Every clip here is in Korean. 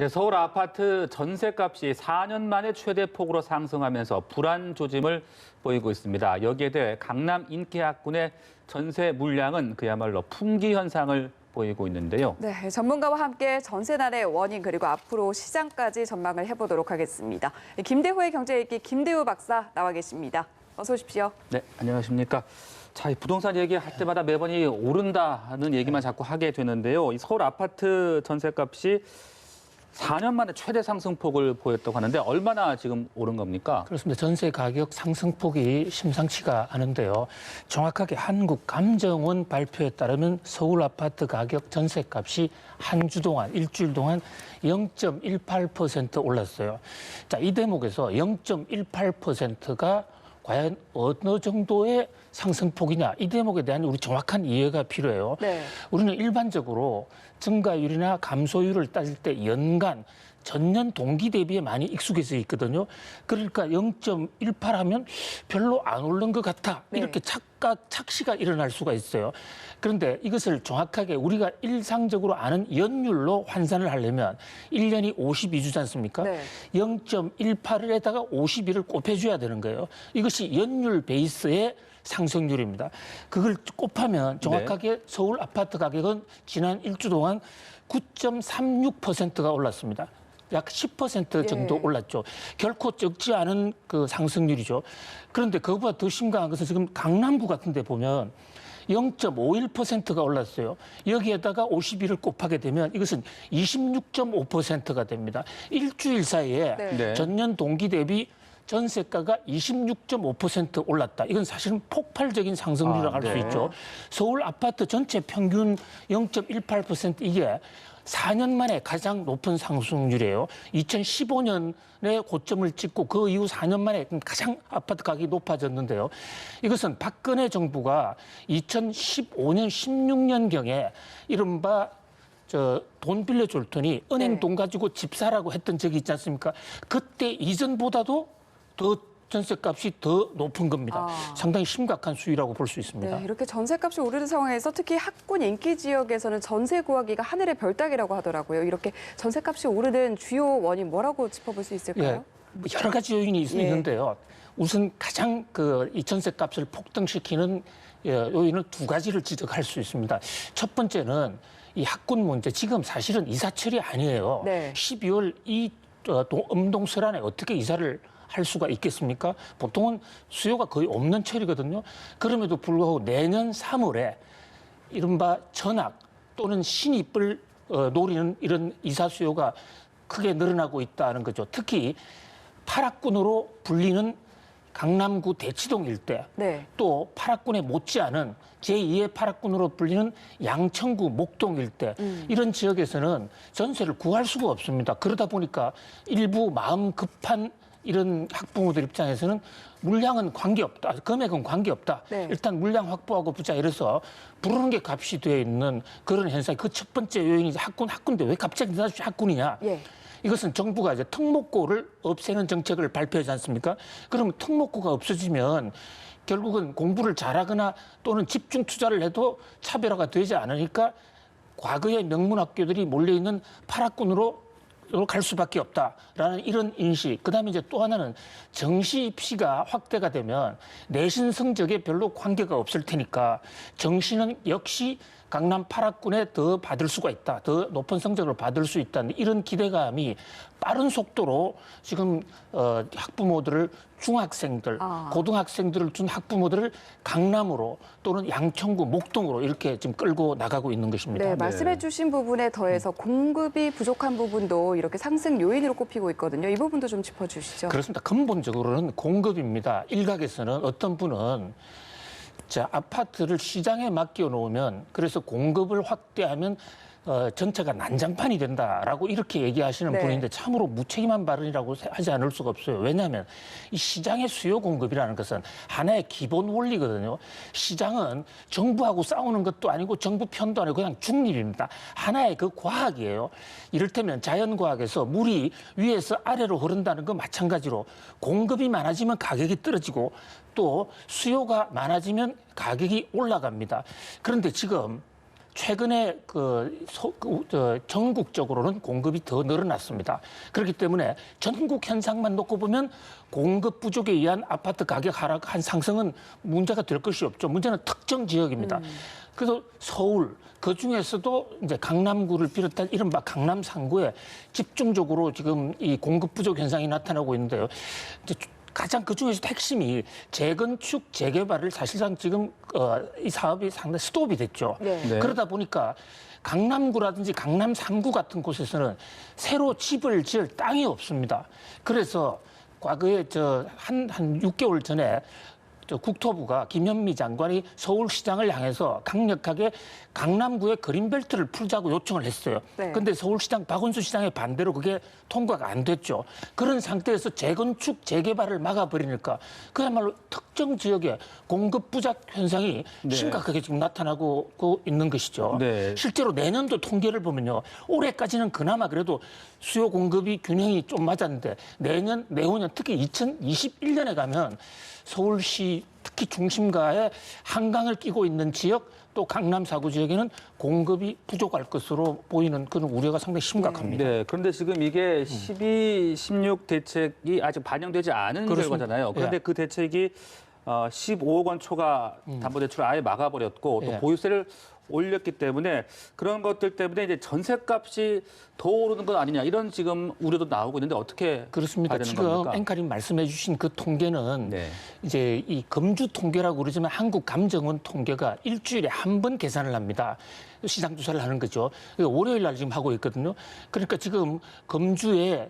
서울 아파트 전셋값이 4년 만에 최대 폭으로 상승하면서 불안 조짐을 보이고 있습니다. 여기에 대해 강남 인기학군의 전세 물량은 그야말로 품귀 현상을 보이고 있는데요. 네, 전문가와 함께 전세난의 원인 그리고 앞으로 시장까지 전망을 해보도록 하겠습니다. 김대호의 경제일기 김대호 박사 나와 계십니다. 어서 오십시오. 네, 안녕하십니까. 자, 이 부동산 얘기할 때마다 매번 오른다는 얘기만 자꾸 하게 되는데요. 이 서울 아파트 전셋값이 4년 만에 최대 상승폭을 보였다고 하는데 얼마나 지금 오른 겁니까? 그렇습니다. 전세 가격 상승폭이 심상치가 않은데요. 정확하게 한국감정원 발표에 따르면 서울 아파트 가격 전세값이 한 주 동안, 일주일 동안 0.18% 올랐어요. 자, 이 대목에서 0.18%가 과연 어느 정도의 상승폭이냐, 이 대목에 대한 우리 정확한 이해가 필요해요. 네. 우리는 일반적으로 증가율이나 감소율을 따질 때 연간 전년 동기 대비에 많이 익숙해져 있거든요. 그러니까 0.18 하면 별로 안 오른 것 같아. 네. 이렇게 착시가 일어날 수가 있어요. 그런데 이것을 정확하게 우리가 일상적으로 아는 연율로 환산을 하려면 1년이 52주지 않습니까? 네. 0.18에다가 52를 곱해줘야 되는 거예요. 이것이 연율 베이스의 상승률입니다. 그걸 곱하면 정확하게 서울 아파트 가격은 지난 일주 동안 9.36%가 올랐습니다. 약 10% 정도 올랐죠. 결코 적지 않은 그 상승률이죠. 그런데 그것보다 더 심각한 것은 지금 강남구 같은 데 보면 0.51%가 올랐어요. 여기에다가 51을 곱하게 되면 이것은 26.5%가 됩니다. 일주일 사이에 네. 전년 동기 대비 전세가가 26.5% 올랐다. 이건 사실은 폭발적인 상승률이라고 할 수 있죠. 서울 아파트 전체 평균 0.18% 이게 4년 만에 가장 높은 상승률이에요. 2015년에 고점을 찍고 그 이후 4년 만에 가장 아파트 가격이 높아졌는데요. 이것은 박근혜 정부가 2015년, 16년경에 이른바 돈 빌려줄 테니 은행 돈 가지고 집 사라고 했던 적이 있지 않습니까? 그때 이전보다도 더 전세값이 더 높은 겁니다. 상당히 심각한 수위라고 볼 수 있습니다. 네, 이렇게 전세값이 오르는 상황에서 특히 학군 인기 지역에서는 전세 구하기가 하늘의 별따기라고 하더라고요. 이렇게 전세값이 오르는 주요 원인 뭐라고 짚어볼 수 있을까요? 뭐 여러 가지 요인이 있는데요. 우선 가장 이 전세값을 폭등시키는 요인은 두 가지를 지적할 수 있습니다. 첫 번째는 이 학군 문제. 지금 사실은 이사철이 아니에요. 네. 12월 이 음동설안에 어떻게 이사를 할 수가 있겠습니까? 보통은 수요가 거의 없는 철이거든요. 그럼에도 불구하고 내년 3월에 이른바 전학 또는 신입을 노리는 이런 이사 수요가 크게 늘어나고 있다는 거죠. 특히 8학군으로 불리는 강남구 대치동 일대, 또 8학군에 못지않은 제2의 8학군으로 불리는 양천구 목동 일대, 이런 지역에서는 전세를 구할 수가 없습니다. 그러다 보니까 일부 마음 급한 이런 학부모들 입장에서는 물량은 관계없다, 금액은 관계없다. 일단 물량 확보하고 보자 이래서 부르는 게 값이 되어 있는 그런 현상이 그 첫 번째 요인이 학군인데 왜 갑자기 학군이냐? 이것은 정부가 이제 특목고를 없애는 정책을 발표하지 않습니까? 그러면 특목고가 없어지면 결국은 공부를 잘하거나 또는 집중 투자를 해도 차별화가 되지 않으니까 과거의 명문학교들이 몰려있는 8학군으로 갈 수밖에 없다라는 이런 인식. 그다음에 이제 또 하나는 정시 입시가 확대가 되면 내신 성적에 별로 관계가 없을 테니까 정시는 역시 강남 8학군에 더 받을 수가 있다. 더 높은 성적을 받을 수 있다는 이런 기대감이 빠른 속도로 지금 학부모들을 중학생들, 고등학생들을 둔 학부모들을 강남으로 또는 양천구, 목동으로 이렇게 지금 끌고 나가고 있는 것입니다. 네, 말씀해 주신 부분에 더해서 공급이 부족한 부분도 이렇게 상승 요인으로 꼽히고 있거든요. 이 부분도 좀 짚어주시죠. 그렇습니다. 근본적으로는 공급입니다. 일각에서는 어떤 분은 아파트를 시장에 맡겨 놓으면 그래서 공급을 확대하면 전체가 난장판이 된다라고 이렇게 얘기하시는 분인데 참으로 무책임한 발언이라고 하지 않을 수가 없어요. 왜냐하면 이 시장의 수요 공급이라는 것은 하나의 기본 원리거든요. 시장은 정부하고 싸우는 것도 아니고 정부 편도 아니고 그냥 중립입니다. 하나의 그 과학이에요. 이를테면 자연과학에서 물이 위에서 아래로 흐른다는 거 마찬가지로 공급이 많아지면 가격이 떨어지고 또 수요가 많아지면 가격이 올라갑니다. 그런데 지금 최근에 전국적으로는 공급이 더 늘어났습니다. 그렇기 때문에 전국 현상만 놓고 보면 공급 부족에 의한 아파트 가격 하락 상승은 문제가 될 것이 없죠. 문제는 특정 지역입니다. 그래서 서울 그 중에서도 이제 강남구를 비롯한 이른바 강남 3구에 집중적으로 지금 이 공급 부족 현상이 나타나고 있는데요. 이제 가장 그 중에서도 핵심이 재건축, 재개발을 사실상 지금 이 사업이 상당히 스톱이 됐죠. 네. 네. 그러다 보니까 강남구라든지 강남 3구 같은 곳에서는 새로 집을 지을 땅이 없습니다. 그래서 과거에 한 6개월 전에 국토부가 김현미 장관이 서울시장을 향해서 강력하게 강남구의 그린벨트를 풀자고 요청을 했어요. 그런데 네. 서울시장 박원순 시장의 반대로 그게 통과가 안 됐죠. 그런 상태에서 재건축, 재개발을 막아버리니까 그야말로 특정 지역에 공급 부족 현상이 네. 심각하게 지금 나타나고 있는 것이죠. 네. 실제로 내년도 통계를 보면요. 올해까지는 그나마 그래도 수요 공급이 균형이 좀 맞았는데 내년, 내후년 특히 2021년에 가면 서울시 특히 중심가에 한강을 끼고 있는 지역 또 강남 4구 지역에는 공급이 부족할 것으로 보이는 그런 우려가 상당히 심각합니다. 네, 그런데 지금 이게 12, 16 대책이 아직 반영되지 않은 그렇습니다. 결과잖아요. 그런데 예. 그 대책이 15억 원 초과 담보대출을 아예 막아버렸고 또 예. 보유세를 올렸기 때문에 그런 것들 때문에 이제 전셋값이 더 오르는 건 아니냐 이런 지금 우려도 나오고 있는데 어떻게 그렇습니다. 봐야 되는 지금 겁니까? 앵커님 말씀해 주신 그 통계는 네. 이제 이 금주 통계라고 그러지만 한국감정원 통계가 일주일에 한 번 계산을 합니다. 시장 조사를 하는 거죠. 월요일 날 지금 하고 있거든요. 그러니까 지금 금주에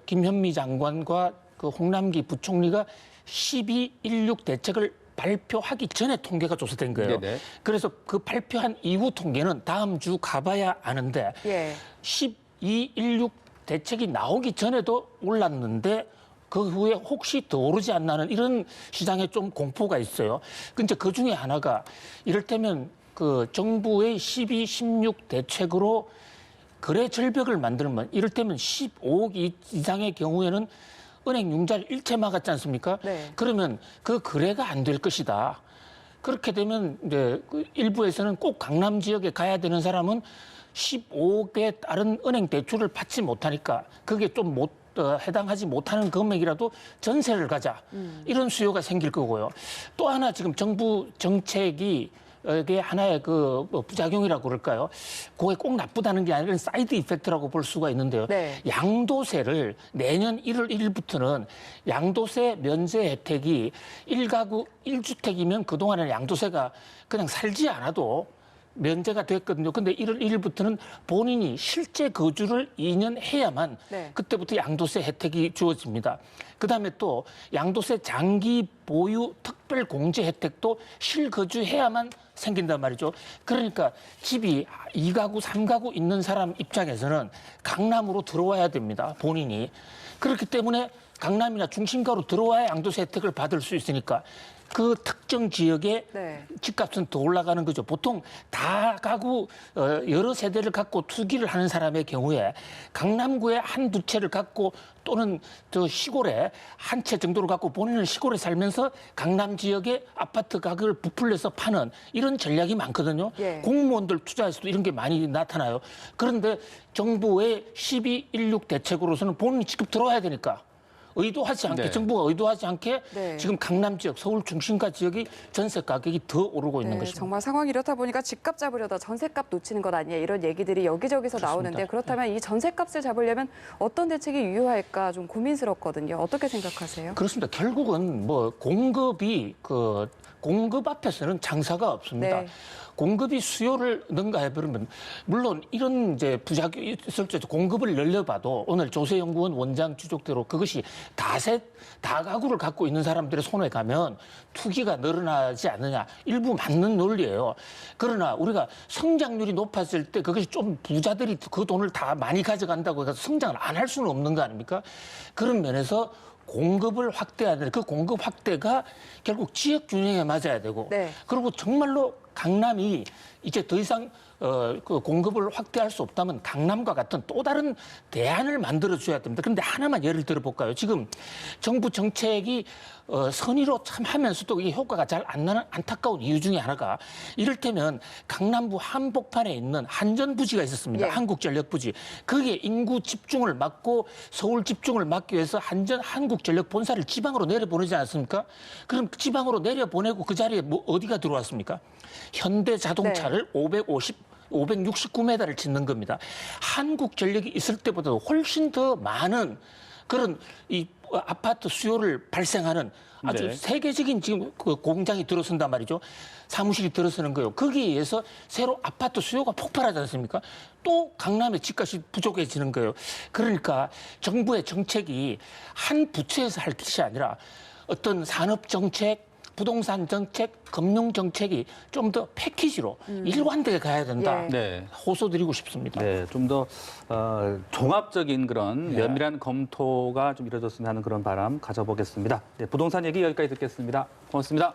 김현미 장관과 그 홍남기 부총리가 12.16 대책을 발표하기 전에 통계가 조사된 거예요. 네네. 그래서 그 발표한 이후 통계는 다음 주 가봐야 아는데 예. 12.16 대책이 나오기 전에도 올랐는데 그 후에 혹시 더 오르지 않나는 이런 시장에 좀 공포가 있어요. 근데 그 중에 하나가 이를테면 그 정부의 12.16 대책으로 거래 절벽을 만들면 이를테면 15억 이상의 경우에는 은행 융자를 일체 막았지 않습니까? 네. 그러면 그 거래가 안 될 것이다. 그렇게 되면 이제 그 일부에서는 꼭 강남 지역에 가야 되는 사람은 15억에 따른 은행 대출을 받지 못하니까 그게 좀 해당하지 못하는 금액이라도 전세를 가자. 이런 수요가 생길 거고요. 또 하나 지금 정부 정책이 이게 하나의 뭐 부작용이라고 그럴까요? 그게 꼭 나쁘다는 게 아니라 사이드 이펙트라고 볼 수가 있는데요. 네. 양도세를 내년 1월 1일부터는 양도세 면제 혜택이 1가구 1주택이면 그동안에는 양도세가 그냥 살지 않아도 면제가 됐거든요. 근데 1월 1일부터는 본인이 실제 거주를 2년 해야만 네. 그때부터 양도세 혜택이 주어집니다. 그다음에 또 양도세 장기 보유 특별 공제 혜택도 실거주해야만 생긴단 말이죠. 그러니까 집이 2가구, 3가구 있는 사람 입장에서는 강남으로 들어와야 됩니다. 본인이. 그렇기 때문에 강남이나 중심가로 들어와야 양도세 혜택을 받을 수 있으니까 그 특정 지역에 네. 집값은 더 올라가는 거죠. 보통 다 가구 여러 세대를 갖고 투기를 하는 사람의 경우에 강남구에 한두 채를 갖고 또는 저 시골에 한 채 정도를 갖고 본인은 시골에 살면서 강남 지역의 아파트 가격을 부풀려서 파는 이런 전략이 많거든요. 예. 공무원들 투자에서도 이런 게 많이 나타나요. 그런데 정부의 12.16 대책으로서는 본인이 직접 들어와야 되니까 의도하지 않게 네. 정부가 의도하지 않게 네. 지금 강남 지역, 서울 중심가 지역이 전세 가격이 더 오르고 있는 네, 것입니다. 정말 상황이 이렇다 보니까 집값 잡으려다 전셋값 놓치는 것 아니냐 이런 얘기들이 여기저기서 그렇습니다. 나오는데 그렇다면 이 전셋값을 잡으려면 어떤 대책이 유효할까 좀 고민스럽거든요. 어떻게 생각하세요? 그렇습니다. 결국은 뭐 공급이 공급 앞에서는 장사가 없습니다. 네. 공급이 수요를 능가해버리면 물론 이런 이제 부작용이 있을 때 공급을 늘려봐도 오늘 조세연구원 원장 추적대로 그것이 다가구를 갖고 있는 사람들의 손에 가면 투기가 늘어나지 않느냐 일부 맞는 논리예요. 그러나 우리가 성장률이 높았을 때 그것이 좀 부자들이 그 돈을 다 많이 가져간다고 해서 성장을 안 할 수는 없는 거 아닙니까? 그런 면에서 공급을 확대해야 되는 그 공급 확대가 결국 지역 균형에 맞아야 되고 네. 그리고 정말로 강남이 이제 더 이상 그 공급을 확대할 수 없다면 강남과 같은 또 다른 대안을 만들어줘야 됩니다. 그런데 하나만 예를 들어볼까요? 지금 정부 정책이 선의로 참 하면서도 이게 효과가 잘 안 나는 안타까운 이유 중에 하나가 이를테면 강남구 한복판에 있는 한전부지가 있었습니다. 예. 한국전력부지. 그게 인구 집중을 막고 서울 집중을 막기 위해서 한국전력 본사를 지방으로 내려보내지 않았습니까? 그럼 지방으로 내려보내고 그 자리에 뭐 어디가 들어왔습니까? 현대자동차를 569m를 짓는 겁니다. 한국전력이 있을 때보다 훨씬 더 많은 그런 이 아파트 수요를 발생하는 아주 네. 세계적인 지금 그 공장이 들어선단 말이죠. 사무실이 들어서는 거예요. 거기에 의해서 새로 아파트 수요가 폭발하지 않습니까? 또 강남의 집값이 부족해지는 거예요. 그러니까 정부의 정책이 한 부처에서 할 것이 아니라 어떤 산업 정책, 부동산 정책, 금융 정책이 좀 더 패키지로 일관되게 가야 된다. 예. 네. 호소드리고 싶습니다. 네, 좀 더 종합적인 그런 네. 면밀한 검토가 좀 이루어졌으면 하는 그런 바람 가져보겠습니다. 네, 부동산 얘기 여기까지 듣겠습니다. 고맙습니다.